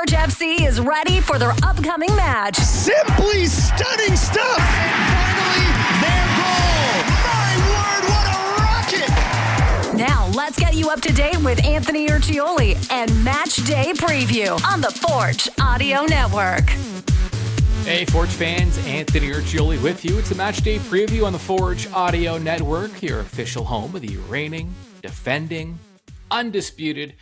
Forge FC is ready for their upcoming match. Simply stunning stuff. And finally, their goal. My word, what a rocket. Now, let's get you up to date with Anthony Urciuoli and Match Day Preview on the Forge Audio Network. Hey, Forge fans, Anthony Urciuoli with you. It's the Match Day Preview on the Forge Audio Network, your official home of the reigning, defending, undisputed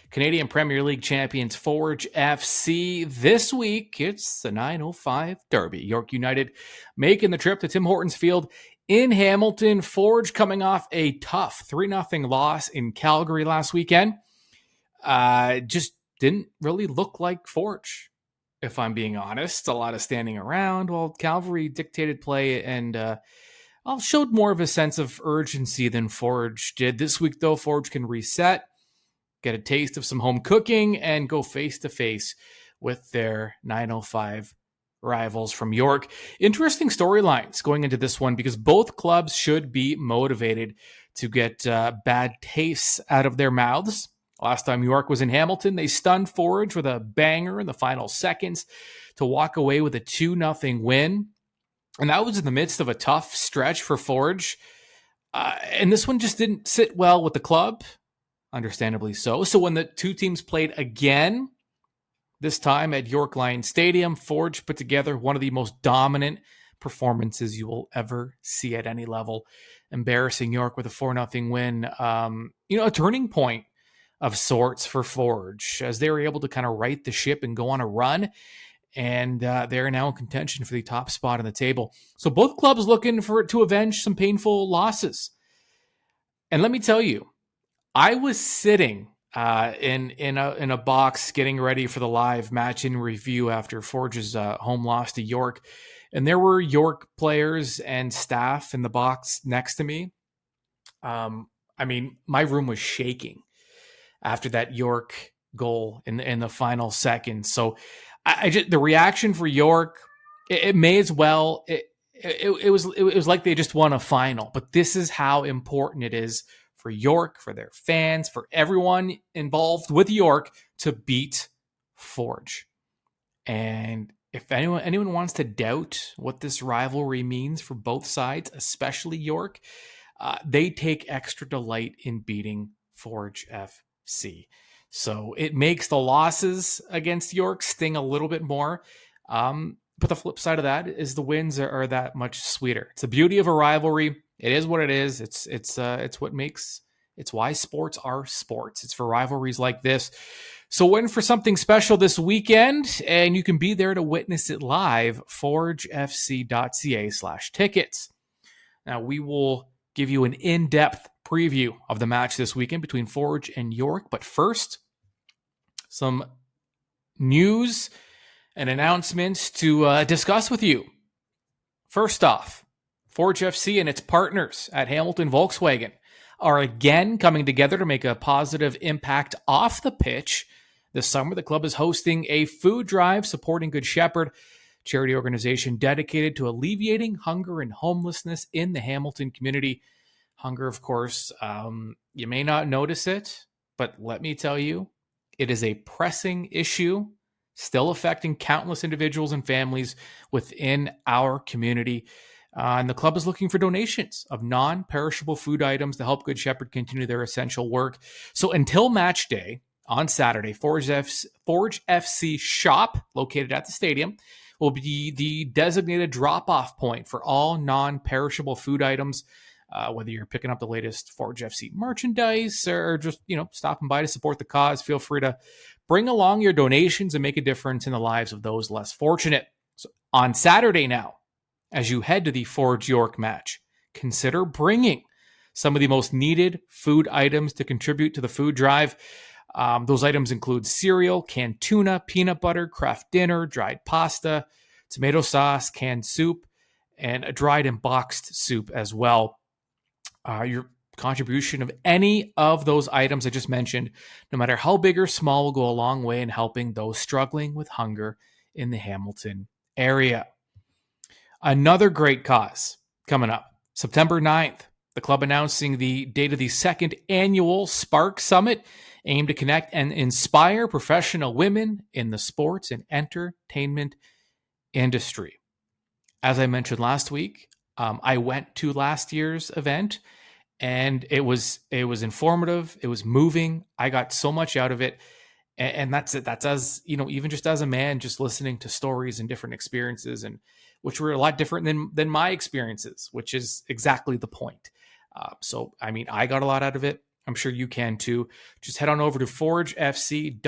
Canadian Premier League champions Forge FC. This week, it's the 9:05 Derby. York United making the trip to Tim Hortons Field in Hamilton. Forge coming off a tough 3-0 loss in Calgary last weekend. Just didn't really look like Forge, if I'm being honest. A lot of standing around while Calgary dictated play and showed more of a sense of urgency than Forge did. This week, though, Forge can reset, get a taste of some home cooking, and go face-to-face with their 9:05 rivals from York. Interesting storylines going into this one because both clubs should be motivated to get bad tastes out of their mouths. Last time York was in Hamilton, they stunned Forge with a banger in the final seconds to walk away with a 2-0 win. And that was in the midst of a tough stretch for Forge. And this one just didn't sit well with the club. Understandably so. So when the two teams played again, this time at York Lions Stadium, Forge put together one of the most dominant performances you will ever see at any level, embarrassing York with a 4-0 win. A turning point of sorts for Forge as they were able to kind of right the ship and go on a run. And they're now in contention for the top spot on the table. So both clubs looking to avenge some painful losses. And let me tell you, I was sitting in a box getting ready for the live match in review after Forge's home loss to York, and there were York players and staff in the box next to me. My room was shaking after that York goal in the final seconds. So the reaction for York, it may as well. It was like they just won a final, but this is how important it is for York, for their fans, for everyone involved with York to beat Forge. And if anyone wants to doubt what this rivalry means for both sides, especially York, they take extra delight in beating Forge FC. So it makes the losses against York sting a little bit more. But the flip side of that is the wins are that much sweeter. It's the beauty of a rivalry. It is what it is. It's why sports are sports. It's for rivalries like this. So in for something special this weekend, and you can be there to witness it live, forgefc.ca/tickets. Now we will give you an in-depth preview of the match this weekend between Forge and York. But first, some news and announcements to discuss with you. First off, Forge FC and its partners at Hamilton Volkswagen are again coming together to make a positive impact off the pitch. This summer, the club is hosting a food drive supporting Good Shepherd, charity organization dedicated to alleviating hunger and homelessness in the Hamilton community. Hunger, of course, you may not notice it, but let me tell you, it is a pressing issue still affecting countless individuals and families within our community. And the club is looking for donations of non-perishable food items to help Good Shepherd continue their essential work. So until match day on Saturday, Forge FC shop, located at the stadium, will be the designated drop-off point for all non-perishable food items. Whether you're picking up the latest Forge FC merchandise or just, stopping by to support the cause, feel free to bring along your donations and make a difference in the lives of those less fortunate. So on Saturday now, as you head to the Forge York match, consider bringing some of the most needed food items to contribute to the food drive. Those items include cereal, canned tuna, peanut butter, Kraft dinner, dried pasta, tomato sauce, canned soup, and a dried and boxed soup as well. Your contribution of any of those items I just mentioned, no matter how big or small, will go a long way in helping those struggling with hunger in the Hamilton area. Another great cause coming up, September 9th, the club announcing the date of the second annual Spark Summit aim to connect and inspire professional women in the sports and entertainment industry. As I mentioned last week, I went to last year's event, and it was informative. It was moving. I got so much out of it. And that's it. That's, as you know, even just as a man, just listening to stories and different experiences, and which were a lot different than my experiences, which is exactly the point. So, I mean, I got a lot out of it. I'm sure you can too. Just head on over to forgefc.ca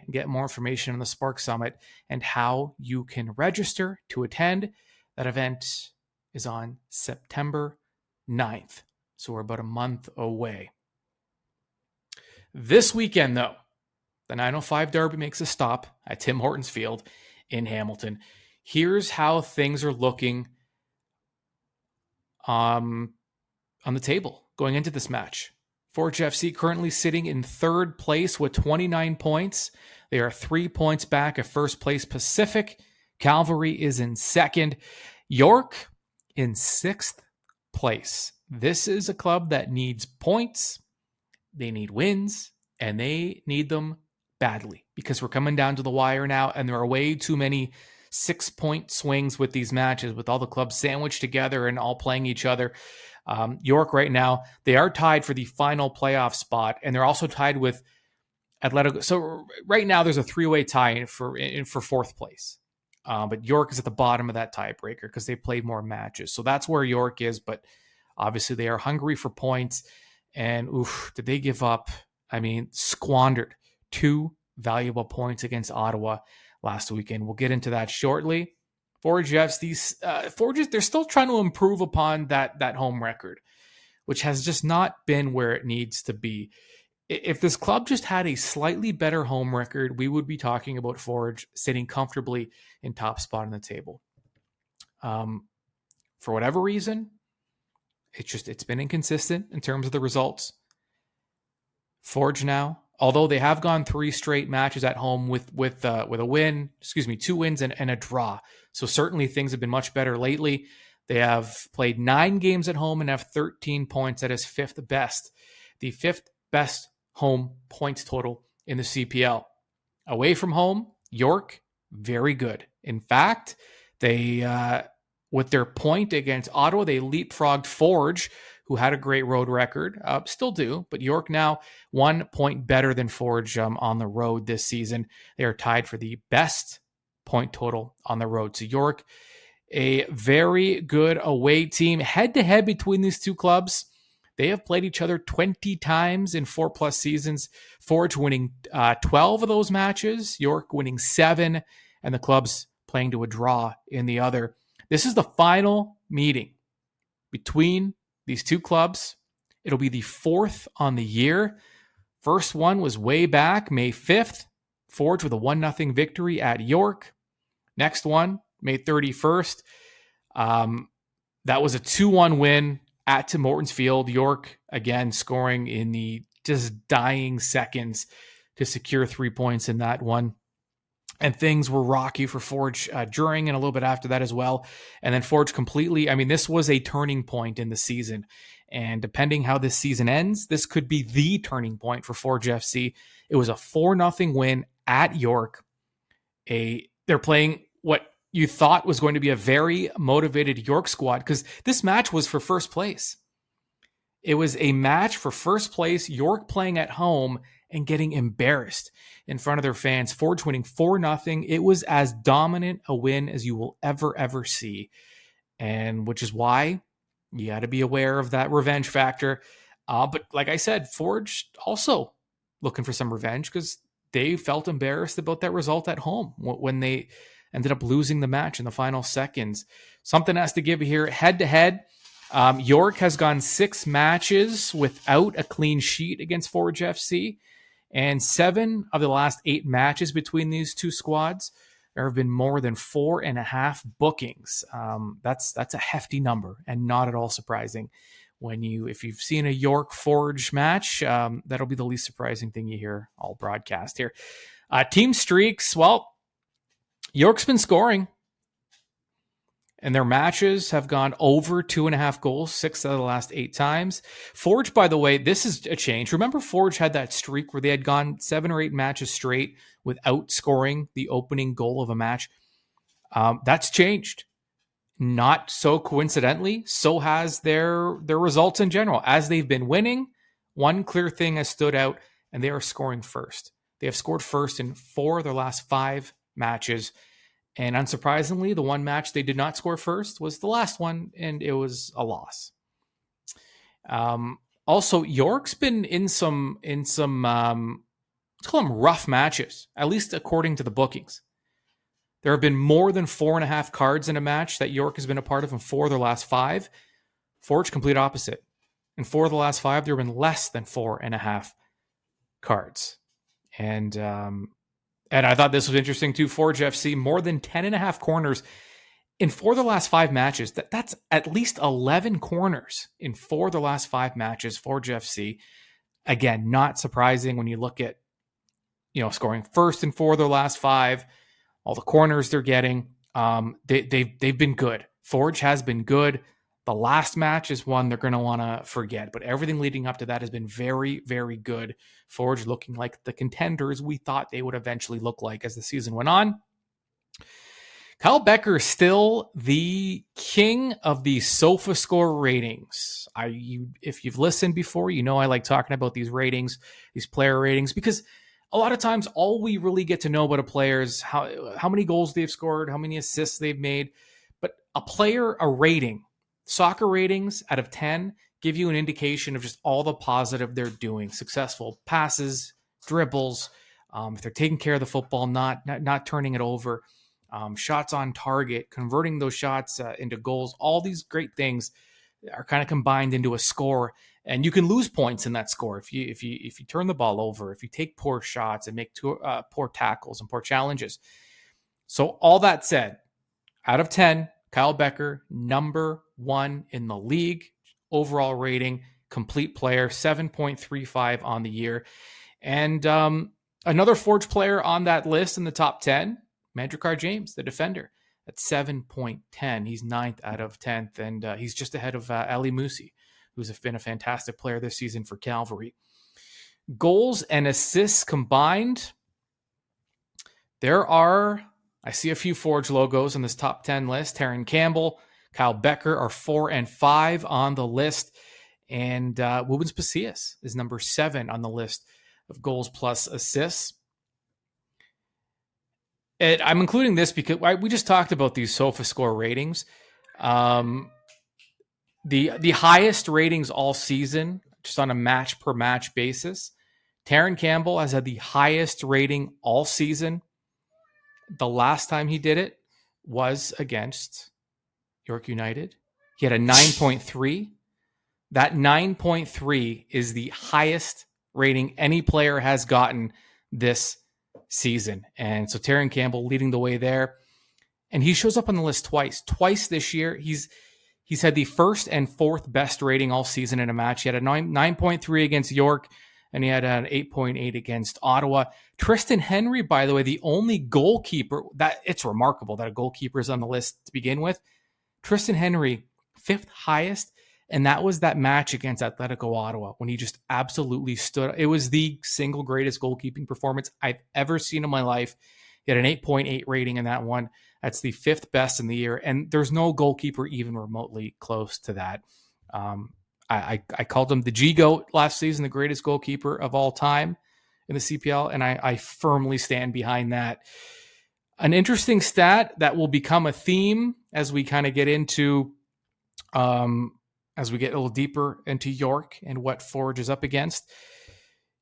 and get more information on the Spark Summit and how you can register to attend. That event is on September 9th. So we're about a month away. This weekend, though, the 905 Derby makes a stop at Tim Hortons Field in Hamilton. Here's how things are looking on the table going into this match. Forge FC currently sitting in third place with 29 points. They are 3 points back of first place Pacific. Calvary is in second. York in sixth place. This is a club that needs points. They need wins, and they need them badly because we're coming down to the wire now, and there are way too many 6-point swings with these matches, with all the clubs sandwiched together and all playing each other. York right now, they are tied for the final playoff spot, and they're also tied with Atletico. So right now there's a 3-way tie for fourth place. But York is at the bottom of that tiebreaker because they played more matches. So that's where York is, but obviously they are hungry for points. And did they give up? I mean, squandered 2 valuable points against Ottawa last weekend. We'll get into that shortly. Forge FC, Forges, they're still trying to improve upon that home record, which has just not been where it needs to be. If this club just had a slightly better home record, we would be talking about Forge sitting comfortably in top spot on the table. For whatever reason, it's been inconsistent in terms of the results. Forge now, although they have gone 3 straight matches at home with a win, 2 wins and a draw. So certainly things have been much better lately. They have played 9 games at home and have 13 points. That is 5th best. The 5th best home points total in the CPL. Away from home, York, very good. In fact, they with their point against Ottawa, they leapfrogged Forge, who had a great road record, still do, but York now 1 point better than Forge on the road this season. They are tied for the best point total on the road. So York, a very good away team. Head-to-head between these two clubs, they have played each other 20 times in 4+ seasons. Forge winning 12 of those matches, York winning 7, and the clubs playing to a draw in the other. This is the final meeting between these two clubs. It'll be the 4th on the year. First one was way back, May 5th. Forge with a 1-0 victory at York. Next one, May 31st. That was a 2-1 win at Tim Hortons Field. York, again, scoring in the just dying seconds to secure 3 points in that one. And things were rocky for Forge during and a little bit after that as well. And then Forge completely, I mean, this was a turning point in the season. And depending how this season ends, this could be the turning point for Forge FC. It was a 4-0 win at York. They're playing what you thought was going to be a very motivated York squad, because this match was for first place. It was a match for first place, York playing at home and getting embarrassed in front of their fans. Forge winning 4-0. It was as dominant a win as you will ever see. And which is why you got to be aware of that revenge factor. But like I said, Forge also looking for some revenge because they felt embarrassed about that result at home when they ended up losing the match in the final seconds. Something has to give here. Head-to-head, York has gone 6 matches without a clean sheet against Forge FC. And 7 of the last 8 matches between these two squads, there have been more than 4.5 bookings. That's a hefty number and not at all surprising. If you've seen a York Forge match, that'll be the least surprising thing you hear all broadcast here. Team streaks, well, York's been scoring. and their matches have gone over 2.5 goals 6 out of the last 8 times. Forge, by the way, this is a change. Remember, Forge had that streak where they had gone 7 or 8 matches straight without scoring the opening goal of a match. That's changed. Not so coincidentally, so has their results in general. As they've been winning, one clear thing has stood out, and they are scoring first. They have scored first in 4 of their last 5 matches. And unsurprisingly, the one match they did not score first was the last one, and it was a loss. Also, York's been in some let's call them rough matches, at least according to the bookings. There have been more than 4.5 cards in a match that York has been a part of in 4 of their last 5. Forge, complete opposite. In 4 of the last 5, there have been less than 4.5 cards. And I thought this was interesting too. Forge FC, more than 10.5 corners in 4 of the last 5 matches. That's at least 11 corners in 4 of the last 5 matches. Forge FC, again, not surprising when you look at, scoring first in 4 of their last 5. All the corners they're getting, they've been good. Forge has been good. The last match is one they're going to want to forget, but everything leading up to that has been very, very good. Forge looking like the contenders we thought they would eventually look like as the season went on. Kyle Becker is still the king of the SofaScore ratings. If you've listened before, I like talking about these ratings, these player ratings, because a lot of times all we really get to know about a player is how many goals they've scored, how many assists they've made. But a rating, soccer ratings out of 10 give you an indication of just all the positive they're doing. Successful passes, dribbles, if they're taking care of the football, not turning it over, shots on target, converting those shots into goals. All these great things are kind of combined into a score. And you can lose points in that score if you turn the ball over, if you take poor shots and make poor tackles and poor challenges. So all that said, out of 10, Kyle Becker, number 1 in the league, overall rating, complete player, 7.35 on the year. And another Forge player on that list in the top 10, Mandrakar James, the defender, at 7.10. He's 9th out of 10th, and he's just ahead of Ali Musi, who's been a fantastic player this season for Calvary. Goals and assists combined, I see a few Forge logos on this top 10 list. Taryn Campbell, Kyle Becker are 4 and 5 on the list. And Wubens Pacias is number 7 on the list of goals plus assists. And I'm including this because we just talked about these SofaScore ratings. The highest ratings all season, just on a match per match basis. Taryn Campbell has had the highest rating all season. The last time he did it was against York United. He had a 9.3. That 9.3 is the highest rating any player has gotten this season. And so Taryn Campbell leading the way there. And he shows up on the list twice this year. He's had the first and 4th best rating all season in a match. He had a 9.3 against York, and he had an 8.8 against Ottawa. Tristan Henry, by the way, the only goalkeeper, that it's remarkable that a goalkeeper is on the list to begin with. Tristan Henry, 5th highest, and that was that match against Atletico Ottawa when he just absolutely stood. It was the single greatest goalkeeping performance I've ever seen in my life. He had an 8.8 rating in that one. That's the 5th best in the year, and there's no goalkeeper even remotely close to that. I called him the G-GOAT last season, the greatest goalkeeper of all time in the CPL, and I firmly stand behind that. An interesting stat that will become a theme as we kind of get into, as we get a little deeper into York and what Forge is up against.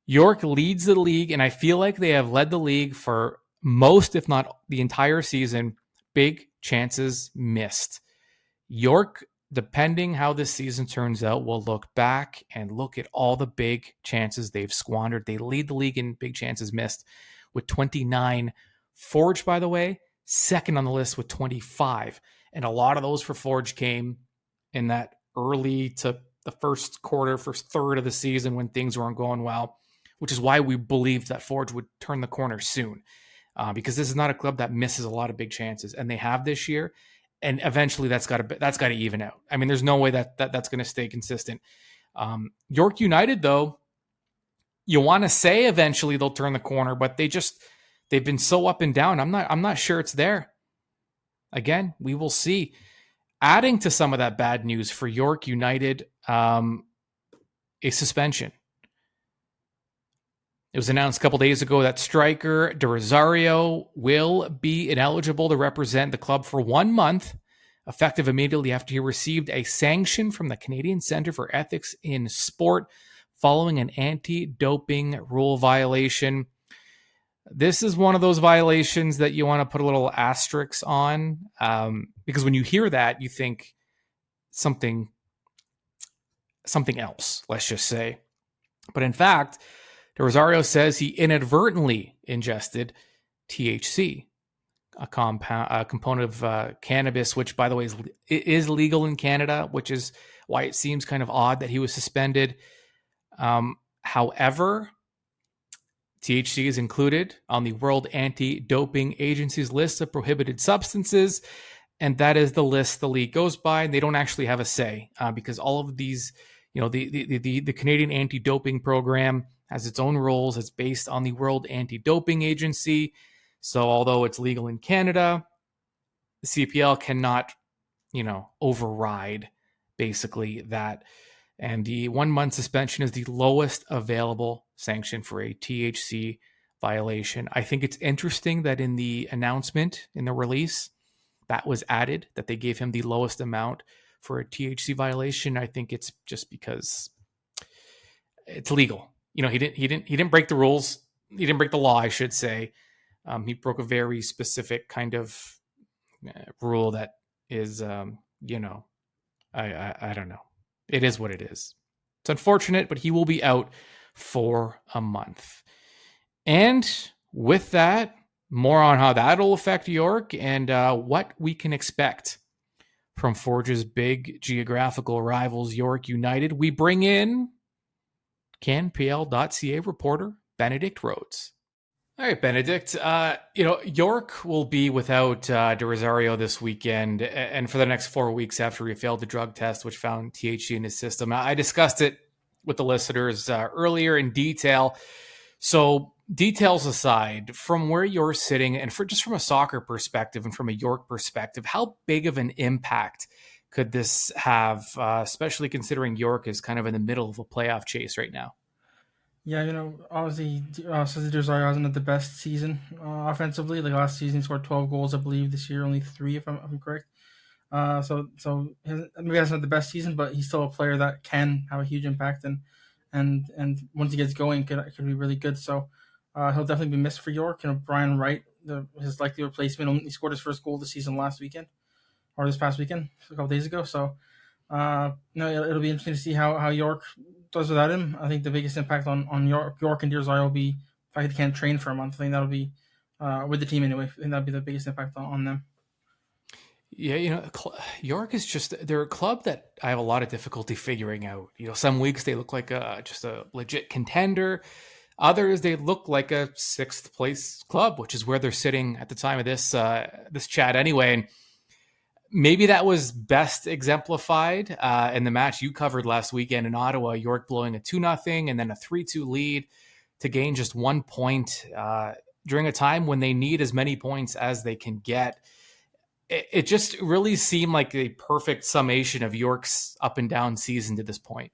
York leads the league, and I feel like they have led the league for most, if not the entire season, big chances missed. York, depending how this season turns out, will look back and look at all the big chances they've squandered. They lead the league in big chances missed with 29. Forge, by the way, 2nd on the list with 25. And a lot of those for Forge came in that early to the first third of the season when things weren't going well, which is why we believed that Forge would turn the corner soon. Because this is not a club that misses a lot of big chances, and they have this year. and eventually that's got to even out. I mean, there's no way that's going to stay consistent. York United, though, you want to say eventually they'll turn the corner, but they've been so up and down. I'm not sure it's there. Again, we will see. Adding to some of that bad news for York United, a suspension. It was announced a couple days ago that striker De Rosario will be ineligible to represent the club for 1 month, effective immediately after he received a sanction from the Canadian Centre for Ethics in Sport following an anti-doping rule violation. This is one of those violations that you want to put a little asterisk on, because when you hear that, you think something else, let's just say. But in fact, De Rosario says he inadvertently ingested THC, a component of cannabis, which, by the way, is legal in Canada, which is why it seems kind of odd that he was suspended. However, THC is included on the World Anti-Doping Agency's list of prohibited substances, and that is the list the league goes by. And they don't actually have a say because all of these, the Canadian Anti-Doping Program has its own rules. It's based on the World Anti-Doping Agency. So although it's legal in Canada, the CPL cannot, override basically that. And the 1 month suspension is the lowest available sanction for a THC violation. I think it's interesting that in the announcement, in the release, that was added, that they gave him the lowest amount for a THC violation. I think it's just because it's legal. He didn't break the rules. He didn't break the law, I should say. He broke a very specific kind of rule that is, I don't know. It is what it is. It's unfortunate, but he will be out for a month. And with that, more on how that'll affect York and what we can expect from Forge's big geographical rivals, York United. We bring in CanPL.ca reporter Benedict Rhodes. All right, Benedict. York will be without De Rosario this weekend and for the next 4 weeks after he failed the drug test, which found THC in his system. I discussed it with the listeners earlier in detail. So details aside, from where you're sitting and just from a soccer perspective and from a York perspective, how big of an impact could this have, especially considering York is kind of in the middle of a playoff chase right now? Yeah, obviously, De Rosario hasn't had the best season offensively. Like last season, he scored 12 goals, I believe. This year, only 3, if I'm correct. So maybe hasn't had the best season, but he's still a player that can have a huge impact, and once he gets going, could be really good. So he'll definitely be missed for York. Brian Wright, his likely replacement, he scored his first goal of the season this past weekend, a couple days ago. So it'll be interesting to see how York does without him. I think the biggest impact on York and De Rosario will be the fact they can't train for a month. I think that'll be with the team anyway. I think that'll be the biggest impact on them. Yeah, York is they're a club that I have a lot of difficulty figuring out. Some weeks they look like just a legit contender. Others, they look like a 6th place club, which is where they're sitting at the time of this chat anyway. And maybe that was best exemplified in the match you covered last weekend in Ottawa, York blowing a 2-0 and then a 3-2 lead to gain just 1 point during a time when they need as many points as they can get. It just really seemed like a perfect summation of York's up and down season to this point.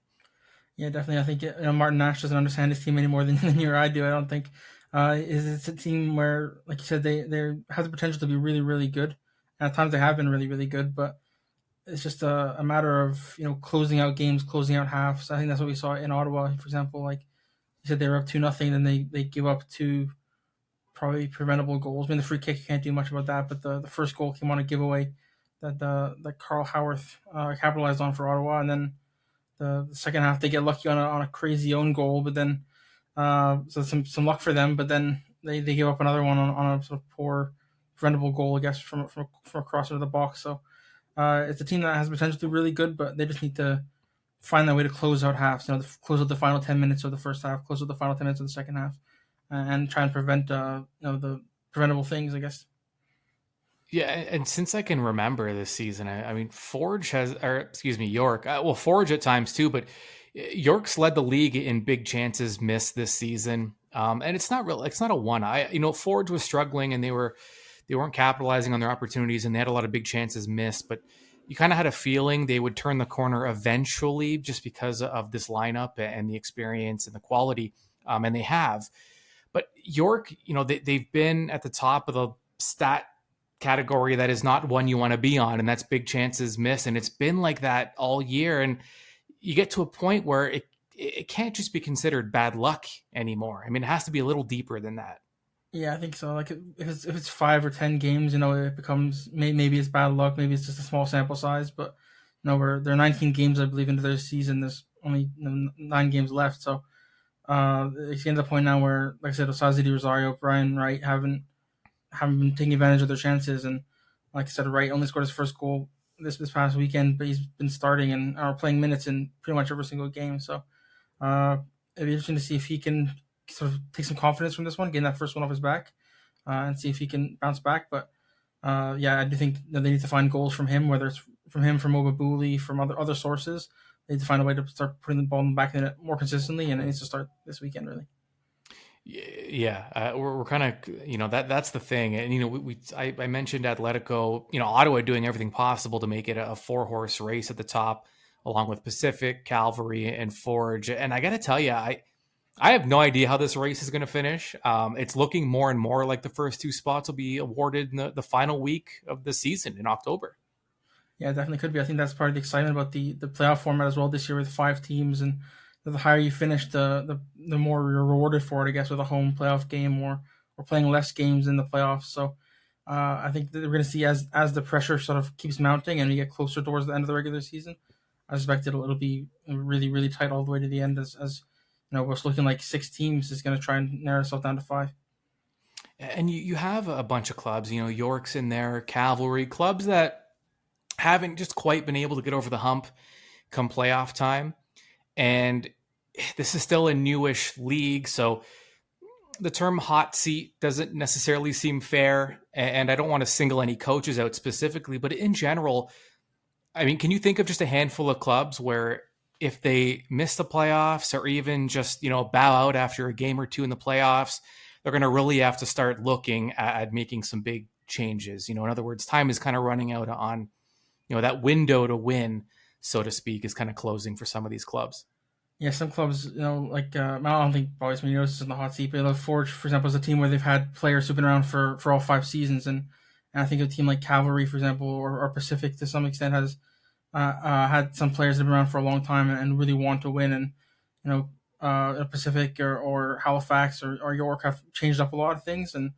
Yeah, definitely. I think Martin Nash doesn't understand his team any more than you or I do. I don't think it's a team where, like you said, they have the potential to be really, really good. And at times they have been really, really good, but it's just a matter of closing out games, closing out halves. I think that's what we saw in Ottawa, for example. Like you said, they were up 2-0, then they give up 2 probably preventable goals. I mean, the free kick, you can't do much about that, but the first goal came on a giveaway that Carl Howarth capitalized on for Ottawa, and then the second half they get lucky on a crazy own goal, but then so some luck for them, but then they give up another one on a sort of poor preventable goal, I guess, from across into the box. So it's a team that has potential to be really good, but they just need to find their way to close out halves. Close out the final 10 minutes of the first half, close out the final 10 minutes of the second half, and try and prevent the preventable things, I guess. Yeah, and since I can remember this season, I mean, York. Forge at times too, but York's led the league in big chances missed this season. And it's not real. It's not a one. Forge was struggling, and they weren't capitalizing on their opportunities, and they had a lot of big chances missed. But you kind of had a feeling they would turn the corner eventually, just because of this lineup and the experience and the quality, and they have. But York, they've been at the top of the stat category that is not one you want to be on, and that's big chances missed. And it's been like that all year. And you get to a point where it can't just be considered bad luck anymore. I mean, it has to be a little deeper than that. Yeah, I think so. Like if it's 5 or 10 games, it becomes maybe it's bad luck, maybe it's just a small sample size. But there are 19 games I believe into their season. There's only 9 games left, so it's getting to the point now where, like I said, Osaze De Rosario, Brian Wright haven't been taking advantage of their chances, and like I said, Wright only scored his first goal this past weekend, but he's been starting and are playing minutes in pretty much every single game. So it'd be interesting to see if he can sort of take some confidence from this one, getting that first one off his back, and see if he can bounce back. But I do think that they need to find goals from him, whether it's from him, from Obabuli, from other sources. They need to find a way to start putting the ball in the back of the net more consistently, and it needs to start this weekend, really. Yeah, we're kind of, that's the thing. And, I mentioned Atletico, Ottawa doing everything possible to make it a 4-horse race at the top, along with Pacific, Calvary, and Forge. And I got to tell you, I have no idea how this race is going to finish. It's looking more and more like the first 2 spots will be awarded in the final week of the season in October. Yeah, it definitely could be. I think that's part of the excitement about the playoff format as well this year with 5 teams, and the higher you finish, the more you're rewarded for it, I guess, with a home playoff game or playing less games in the playoffs. So I think that we're going to see as the pressure sort of keeps mounting and we get closer towards the end of the regular season, I suspect it'll be really, really tight all the way to the end as it's looking like 6 teams is going to try and narrow itself down to 5. And you have a bunch of clubs, York's in there, Cavalry, clubs that haven't just quite been able to get over the hump come playoff time. And this is still a newish league, so the term hot seat doesn't necessarily seem fair. And I don't want to single any coaches out specifically, but in general, I mean, can you think of just a handful of clubs where if they miss the playoffs or even just, bow out after a game or 2 in the playoffs, they're going to really have to start looking at making some big changes? In other words, time is kind of running out on, that window to win, so to speak, is kind of closing for some of these clubs. Yeah, some clubs, I don't think probably as many notices in the hot seat, but Forge, for example, is a team where they've had players who've been around for all 5 seasons, and I think a team like Cavalry, for example, or Pacific to some extent has had some players that have been around for a long time and really want to win, and Pacific or Halifax or York have changed up a lot of things, and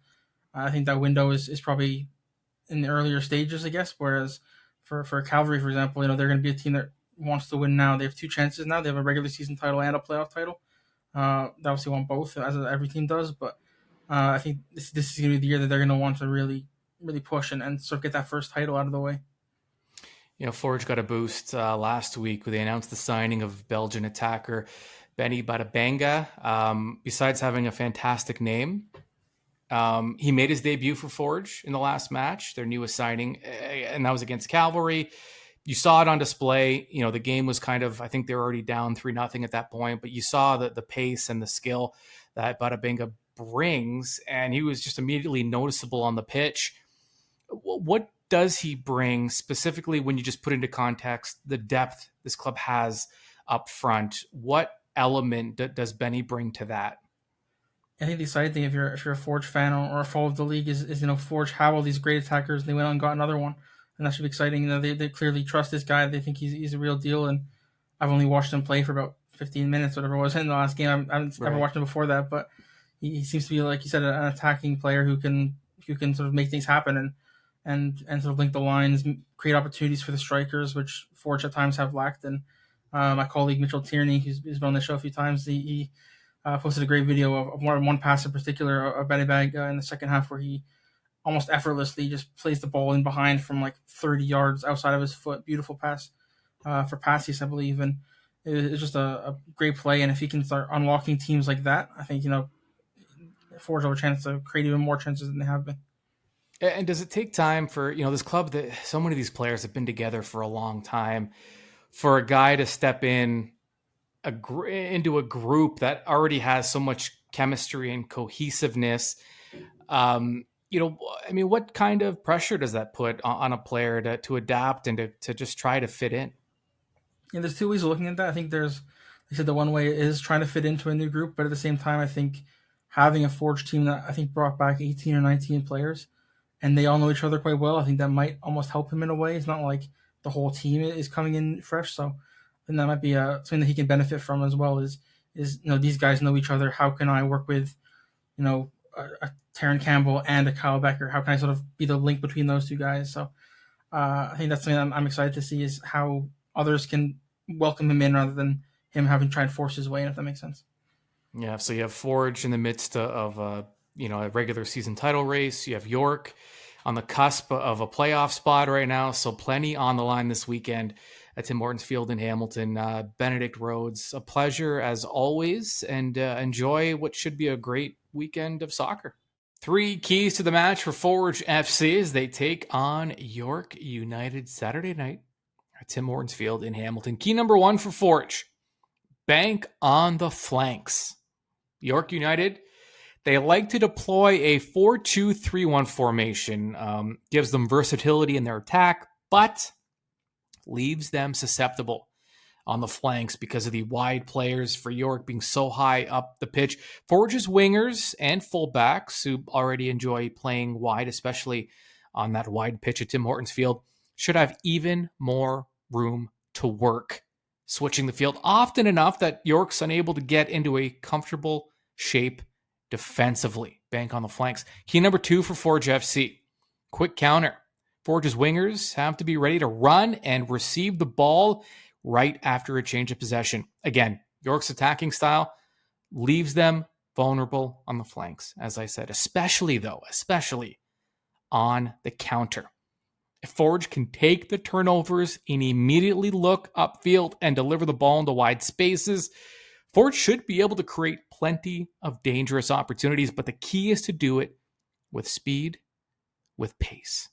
I think that window is probably in the earlier stages, I guess, whereas for Cavalry, for example, they're going to be a team that wants to win now. They have 2 chances now. They have a regular season title and a playoff title. They obviously want both, as every team does. But I think this is going to be the year that they're going to want to really, really push and sort of get that first title out of the way. Forge got a boost last week when they announced the signing of Belgian attacker Beni Badibanga. Besides having a fantastic name, he made his debut for Forge in the last match, their newest signing, and that was against Cavalry. You saw it on display. The game was kind of, I think they were already down 3-0 at that point, but you saw the pace and the skill that Badibanga brings, and he was just immediately noticeable on the pitch. What does he bring specifically when you just put into context the depth this club has up front? What element does Benny bring to that? I think the exciting thing, if you're a Forge fan or a follower of the league, is Forge have all these great attackers, and they went on and got another one. And that should be exciting. They clearly trust this guy. They think he's a real deal. And I've only watched him play for about 15 minutes, whatever it was in the last game. I haven't ever watched him before that, but he seems to be, like you said, an attacking player who can sort of make things happen and sort of link the lines, create opportunities for the strikers, which Forge at times have lacked. And my colleague Mitchell Tierney, who's been on the show a few times, he posted a great video of one pass in particular of Beni Badibanga in the second half where he almost effortlessly just plays the ball in behind from like 30 yards outside of his foot. Beautiful pass for Passius, I believe. And it's just a great play. And if he can start unlocking teams like that, I think, Forge will have a chance to create even more chances than they have been. And does it take time for, this club that so many of these players have been together for a long time, for a guy to step in into a group that already has so much chemistry and cohesiveness? What kind of pressure does that put on a player to adapt and to just try to fit in? Yeah, there's two ways of looking at that. I think they said the one way is trying to fit into a new group, but at the same time, I think having a Forge team that I think brought back 18 or 19 players, and they all know each other quite well, I think that might almost help him in a way. It's not like the whole team is coming in fresh, so I think that might be something that he can benefit from as well. Is these guys know each other? How can I work with, a Terran Campbell and a Kyle Becker? How can I sort of be the link between those two guys? So I think that's something I'm excited to see, is how others can welcome him in rather than him having to try and force his way in, if that makes sense. Yeah, so you have Forge in the midst of a regular season title race. You have York on the cusp of a playoff spot right now, so plenty on the line this weekend at Tim Hortons Field in Hamilton. Benedict Rhodes, a pleasure as always, and enjoy what should be a great weekend of soccer. 3 keys to the match for Forge FC as they take on York United Saturday night at Tim Hortons Field in Hamilton. Key number 1 for Forge: bank on the flanks. York United, they like to deploy a 4-2-3-1 formation. Gives them versatility in their attack, but leaves them susceptible on the flanks because of the wide players for York being so high up the pitch. Forge's wingers and fullbacks, who already enjoy playing wide, especially on that wide pitch at Tim Hortons Field, should have even more room to work, switching the field often enough that York's unable to get into a comfortable shape defensively. Bank on the flanks. Key number 2 for Forge FC: quick counter. Forge's wingers have to be ready to run and receive the ball right after a change of possession. Again, York's attacking style leaves them vulnerable on the flanks, as I said, especially on the counter. If Forge can take the turnovers and immediately look upfield and deliver the ball into wide spaces, Forge should be able to create plenty of dangerous opportunities, but the key is to do it with speed, with pace.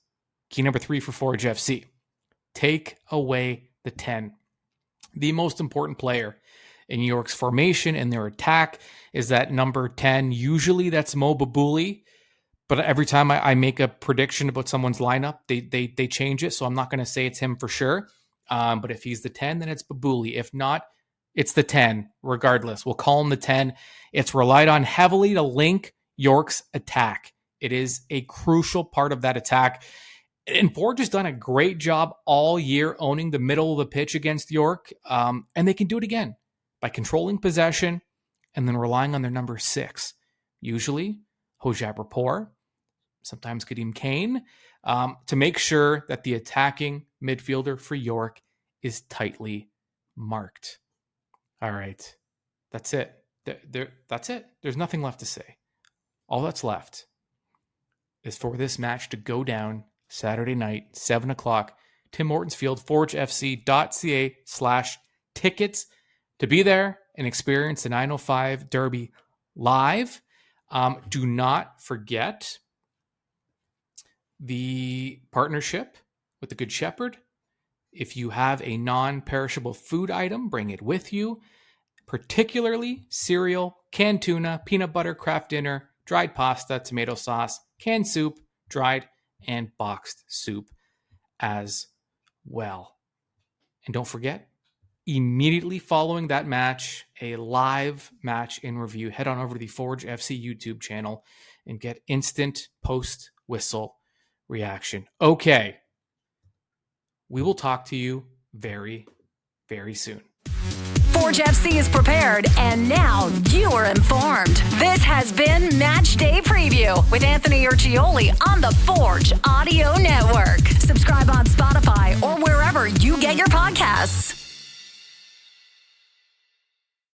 Key number 3 for Forge FC: take away the 10. The most important player in York's formation and their attack is that number 10. Usually that's Mo Babuli, but every time I make a prediction about someone's lineup, they change it, so I'm not going to say it's him for sure. But if he's the 10, then it's Babuli. If not, it's the 10, regardless. We'll call him the 10. It's relied on heavily to link York's attack. It is a crucial part of that attack. And Forge has done a great job all year owning the middle of the pitch against York. And they can do it again by controlling possession and then relying on their number 6. Usually, Hojab Rapport, sometimes Kadeem Kane, to make sure that the attacking midfielder for York is tightly marked. All right. That's it. That's it. There's nothing left to say. All that's left is for this match to go down Saturday night, 7 o'clock, Tim Hortons Field, forgefc.ca/tickets to be there and experience the 905 Derby live. Do not forget the partnership with the Good Shepherd. If you have a non-perishable food item, bring it with you, particularly cereal, canned tuna, peanut butter, Kraft dinner, dried pasta, tomato sauce, canned soup, dried and boxed soup as well. And don't forget, immediately following that match, a live match in review, head on over to the Forge FC YouTube channel and get instant post-whistle reaction. Okay. We will talk to you very, very soon. Forge FC is prepared, and now you are informed. This has been Match Day Preview with Anthony Urciuoli on the Forge Audio Network. Subscribe